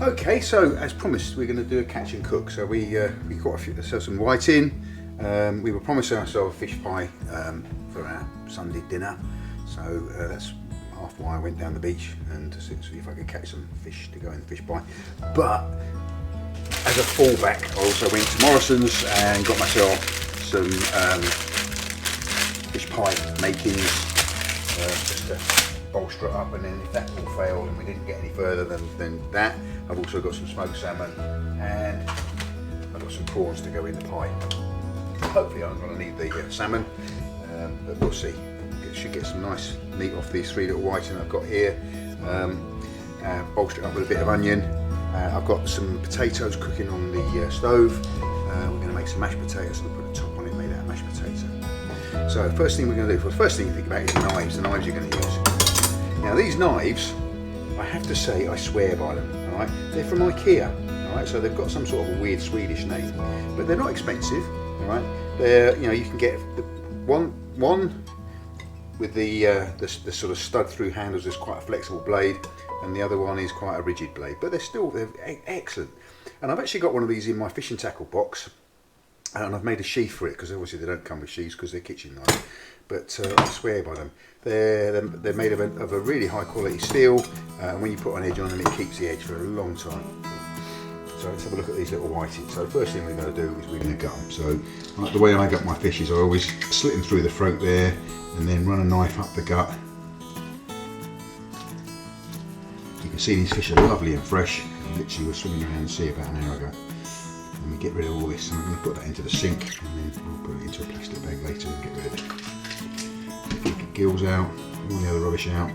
Okay, so as promised, we're going to do a catch and cook. So we caught some whiting. We were promising ourselves a fish pie for our Sunday dinner. So that's half why I went down the beach and to see if I could catch some fish to go in the fish pie. But as a fallback, I also went to Morrison's and got myself some fish pie makings just to bolster it up, and then if that all failed and we didn't get any further than that, I've also got some smoked salmon and I've got some prawns to go in the pie. Hopefully I'm going to need the salmon, but we'll see. Should get some nice meat off these 3 little whiting I've got here. Bolster it up with a bit of onion. I've got some potatoes cooking on the stove. We're going to make some mashed potatoes and put a top on it made out of mashed potato. So first thing we're going to do, first thing you think about is the knives you're going to use. Now these knives, I have to say I swear by them. All right, they're from IKEA. All right, so they've got some sort of a weird Swedish name, but they're not expensive. All right, they're, you know, you can get one with the sort of stud through handles is quite a flexible blade, and the other one is quite a rigid blade, but they're excellent. And I've actually got one of these in my fishing tackle box, and I've made a sheath for it because obviously they don't come with sheaths because they're kitchen knives, but I swear by them. They're made of a really high quality steel, and when you put an edge on them it keeps the edge for a long time. So let's have a look at these little whitings. So the first thing we're going to do is we're going to gut them. So like the way I gut my fish is I always slit them through the throat there and then run a knife up the gut. You can see these fish are lovely and fresh. Literally we were swimming around the sea about an hour ago. And we get rid of all this, and I'm going to put that into the sink and then we'll put it into a plastic bag later and get rid of it. Get the gills out, all the other rubbish out.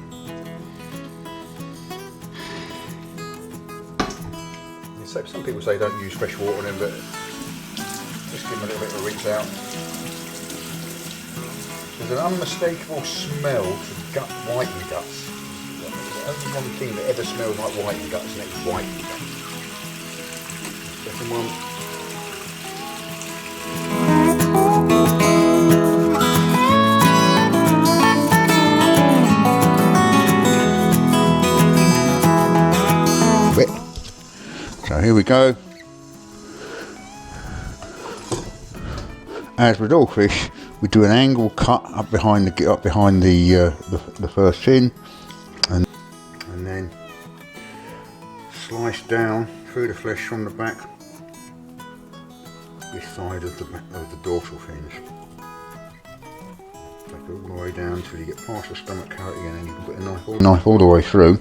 So some people say don't use fresh water on them, but just give them a little bit of a rinse out. There's an unmistakable smell to gut whiting guts. There's only one thing that ever smells like whiting guts, and it's whiting guts. Second one. So here we go. As with all fish, we do an angle cut up behind the first fin, and then slice down through the flesh from the back, this side of the dorsal fins. Take it all the way down until you get past the stomach cavity, and then you can put a knife all the way through.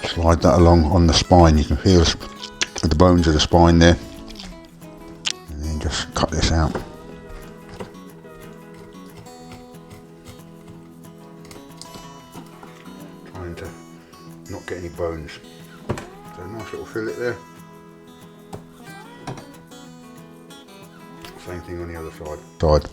Slide that along on the spine. You can feel the bones of the spine there, and then just cut this out. Trying to not get any bones. So nice little fillet there. Same thing on the other side.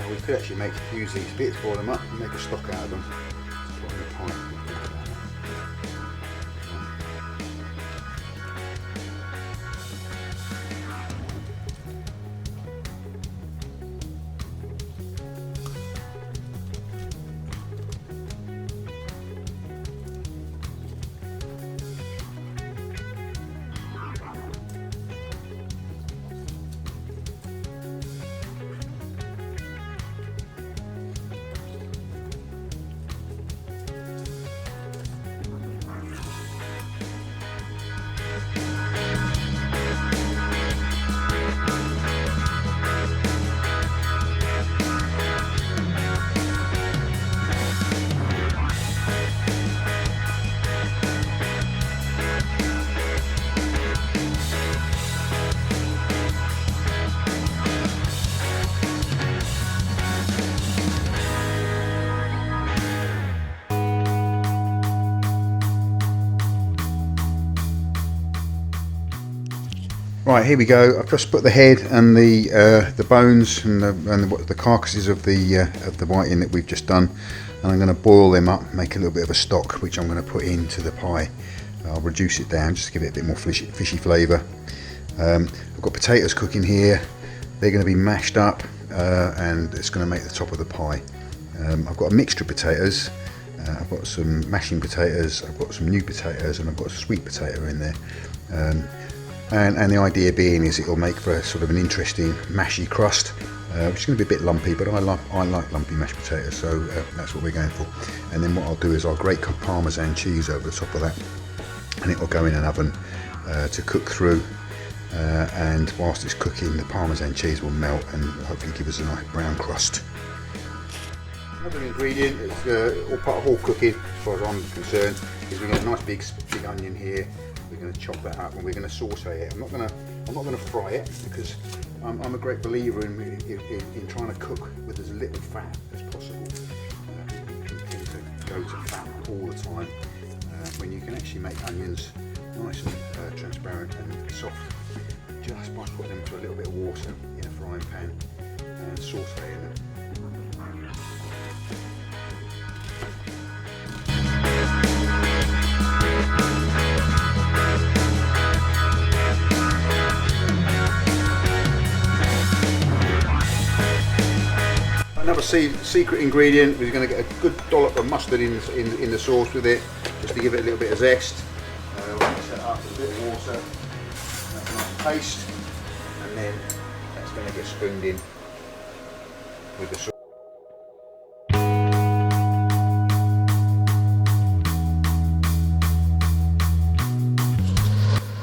We could actually use these bits, boil them up and make a stock out of them. Put in a pie. Right, here we go. I've just put the head and the bones and the carcasses of the whiting that we've just done, and I'm going to boil them up, make a little bit of a stock, which I'm going to put into the pie. I'll reduce it down just to give it a bit more fishy flavour. I've got potatoes cooking here. They're going to be mashed up, and it's going to make the top of the pie. I've got a mixture of potatoes. I've got some mashing potatoes, I've got some new potatoes, and I've got a sweet potato in there. And the idea being is it'll make for a sort of an interesting mashy crust, which is going to be a bit lumpy, but I like lumpy mashed potatoes, so that's what we're going for. And then what I'll do is I'll grate Parmesan cheese over the top of that, and it will go in an oven to cook through. And whilst it's cooking, the Parmesan cheese will melt and hopefully give us a nice brown crust. Another ingredient, it's all part of all cooking as far as I'm concerned, is we're going to get a nice big onion here. We're going to chop that up and we're going to saute it. I'm not going to fry it, because I'm a great believer in trying to cook with as little fat as possible. You tend to go to fat all the time when you can actually make onions nice and transparent and soft just by putting them into a little bit of water in a frying pan and sauteing them. Another secret ingredient, we're going to get a good dollop of mustard in the sauce with it, just to give it a little bit of zest. We'll mix that up with a bit of water, that's a nice paste, and then that's going to get spooned in with the sauce.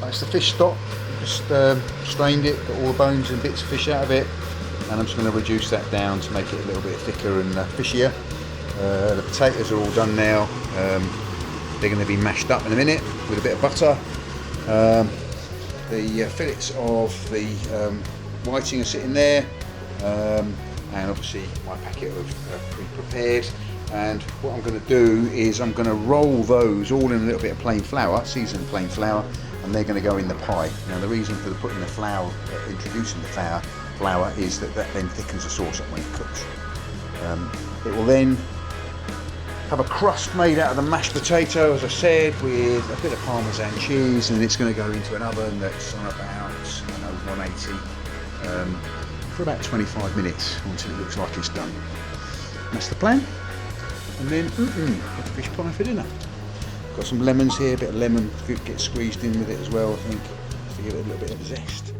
That's the fish stock, just strained it, got all the bones and bits of fish out of it. And I'm just going to reduce that down to make it a little bit thicker and fishier. The potatoes are all done now. They're going to be mashed up in a minute with a bit of butter. The fillets of the whiting are sitting there, and obviously my packet of pre-prepared. And what I'm going to do is I'm going to roll those all in a little bit of plain flour, seasoned plain flour, and they're going to go in the pie. Now the reason for putting the flour, introducing the flour is that then thickens the sauce up when it cooks. It will then have a crust made out of the mashed potato, as I said, with a bit of Parmesan cheese, and it's going to go into an oven that's on about 180 for about 25 minutes until it looks like it's done. That's the plan. And then got a fish pie for dinner. Got some lemons here, a bit of lemon gets squeezed in with it as well, I think, to give it a little bit of zest.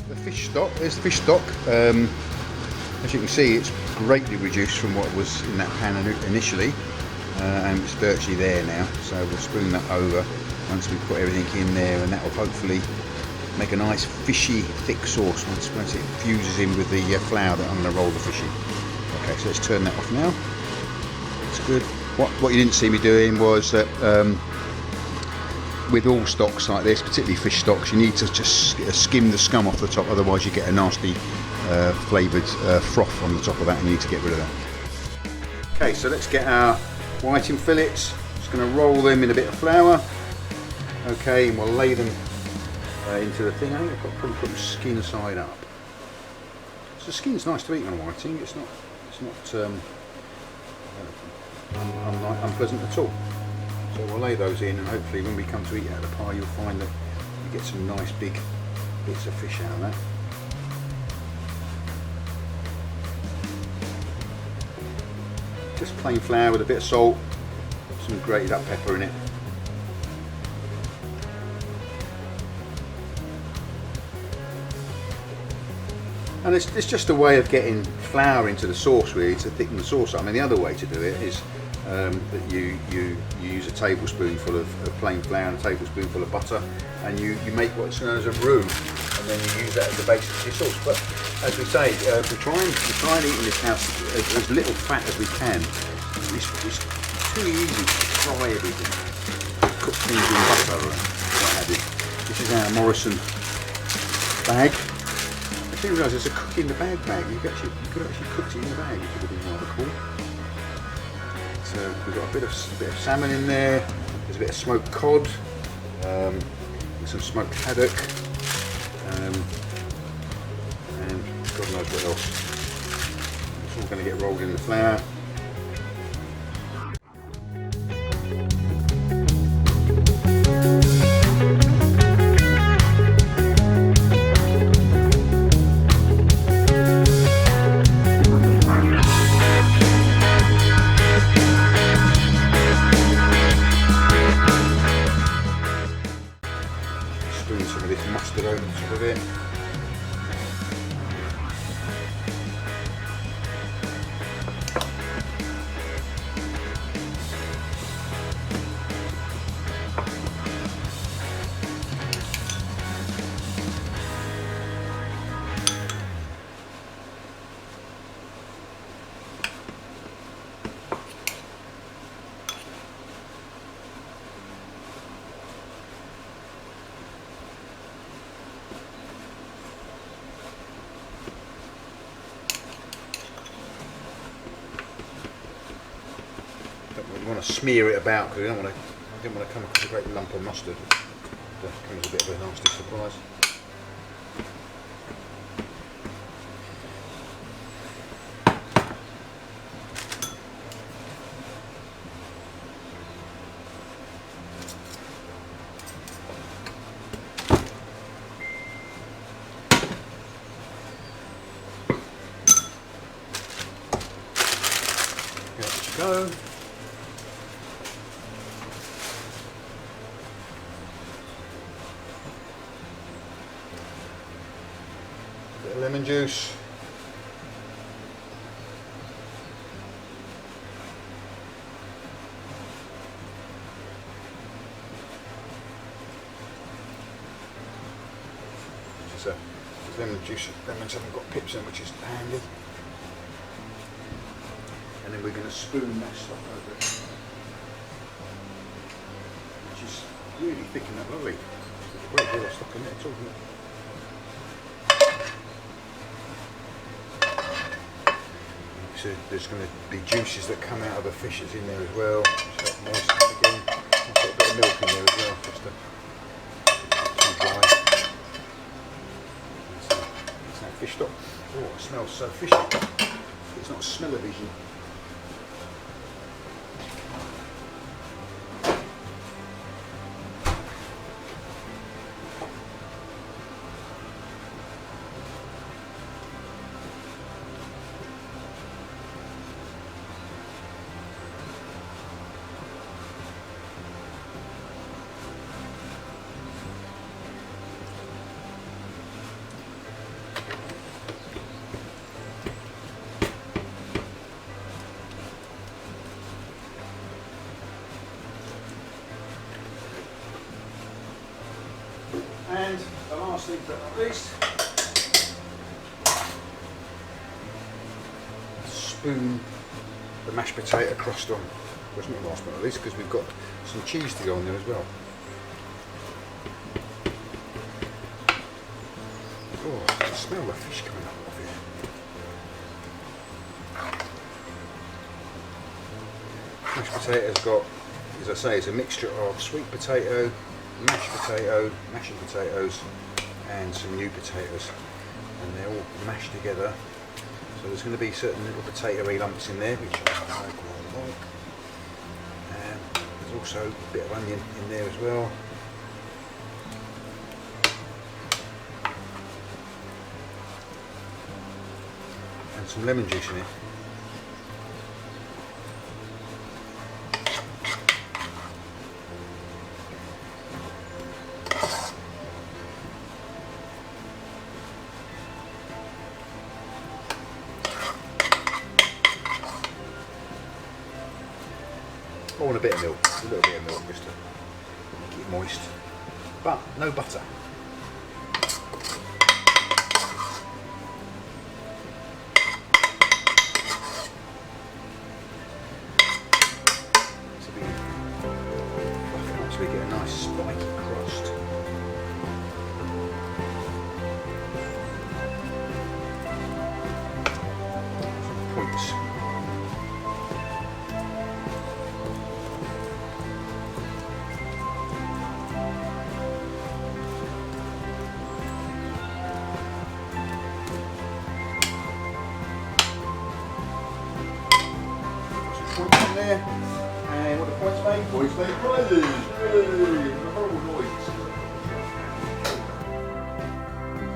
The fish stock, there's the fish stock. As you can see, it's greatly reduced from what was in that pan initially, and it's virtually there now. So we'll spoon that over once we put everything in there, and that will hopefully make a nice fishy thick sauce once it fuses in with the flour that I'm going to roll the fish in. Okay, so let's turn that off now. That's good. What you didn't see me doing was that with all stocks like this, particularly fish stocks, you need to just skim the scum off the top, otherwise you get a nasty flavoured froth on the top of that, and you need to get rid of that. Okay, so let's get our whiting fillets. Just going to roll them in a bit of flour. Okay, and we'll lay them into the thing. I think I've got to probably put the skin side up. So the skin's nice to eat on whiting. It's not unpleasant at all. So we'll lay those in, and hopefully when we come to eat out of the pie, you'll find that you get some nice big bits of fish out of that. Just plain flour with a bit of salt, some grated up pepper in it. And it's just a way of getting flour into the sauce, really, to thicken the sauce up. I mean, the other way to do it is that you use a tablespoonful of plain flour and a tablespoonful of butter, and you make what's known as a roux, and then you use that as the basis of your sauce. But as we say, we try and eat in this house as little fat as we can. It's too easy to fry everything, cook things in butter and what have you. This is our Morrison bag. I didn't realise there's a cook in the bag. You could actually cook it in the bag, which would have been rather cool. So we've got a bit of salmon in there. There's a bit of smoked cod, some smoked haddock, and God knows what else. It's all going to get rolled in the flour. Spoon some of this mustard over the top of it. You want to smear it about because I didn't want to come across a great lump of mustard. That comes a bit of a nasty surprise. There you go. Bit of lemon juice. Just lemon juice. Lemons haven't got pips in, which is handy. And then we're going to spoon that stuff over it, which is really thick and that lovely. There's a great deal of stuff in there, isn't it? So there's going to be juices that come out of the fish that's in there as well. Just that moist again. I've got a bit of milk in there as well, just to too dry. That's that fish stock. Oh, it smells so fishy. It's not smell-o-vision. And the last thing but not least, spoon the mashed potato crust on. Well, it's not last but not least because we've got some cheese to go on there as well. Oh, I can smell the fish coming up off here. Mashed potato's got, as I say, it's a mixture of sweet potato, mashed potato, mashing potatoes, and some new potatoes, and they're all mashed together. So there's going to be certain little potato-y lumps in there, which I quite like. And there's also a bit of onion in there as well. And some lemon juice in it. I want a bit of milk, a little bit of milk just to make it moist, but no butter. So we fluff it up so we get a nice spiky crust. Some points. points in there. And what the points made? Points made prizes! Yay! A horrible noise.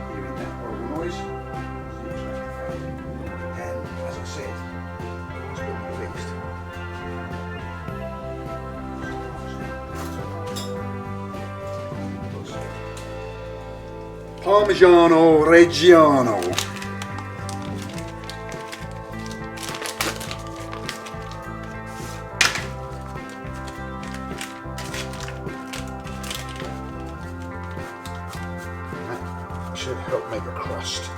Hearing that horrible noise. And as I said, it's got to be fixed. Parmigiano Reggiano. That should help make a crust.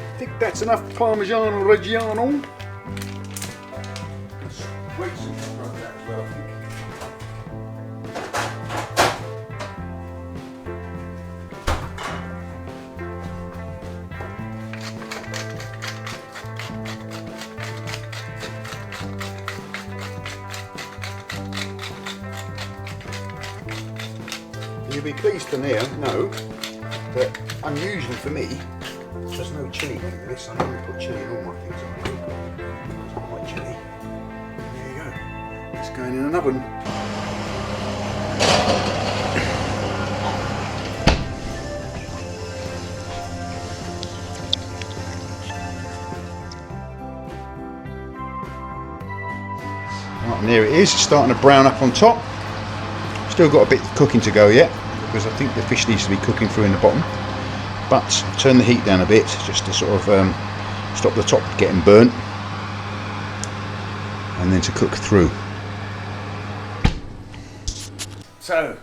I think that's enough Parmigiano Reggiano. Wait some more of that as well, I think. You'll be pleased to know that unusually for me, there's no chilli in this. I normally put chilli in all my things. It's quite chilli. There you go. It's going in an oven. Right, and there it is. It's starting to brown up on top. Still got a bit of cooking to go yet, because I think the fish needs to be cooking through in the bottom. But I've turned the heat down a bit just to sort of stop the top getting burnt, and then to cook through. So,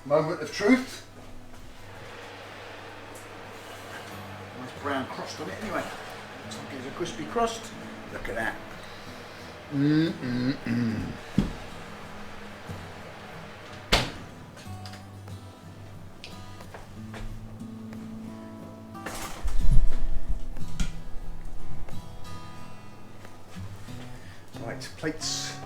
moment of truth. Nice brown crust on it anyway. Looks like it's a crispy crust. Look at that. Right, plates.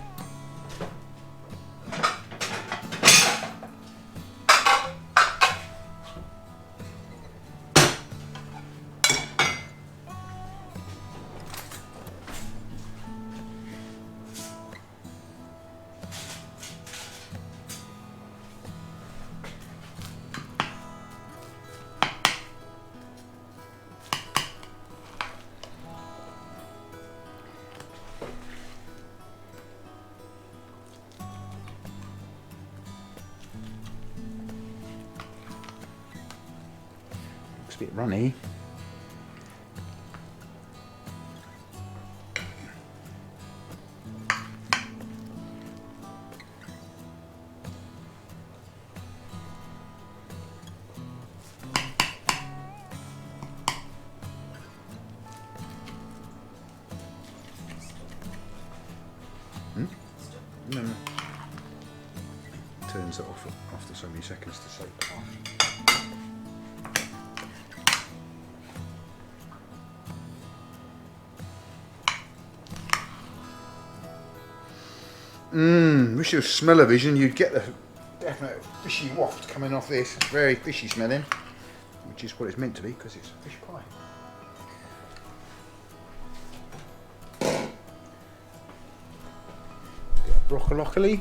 A bit runny. No. Turns it off after so many seconds to save it off. With your smell-o-vision, you'd get the definite fishy waft coming off this. It's very fishy smelling, which is what it's meant to be because it's a fish pie. Bit of broccoli.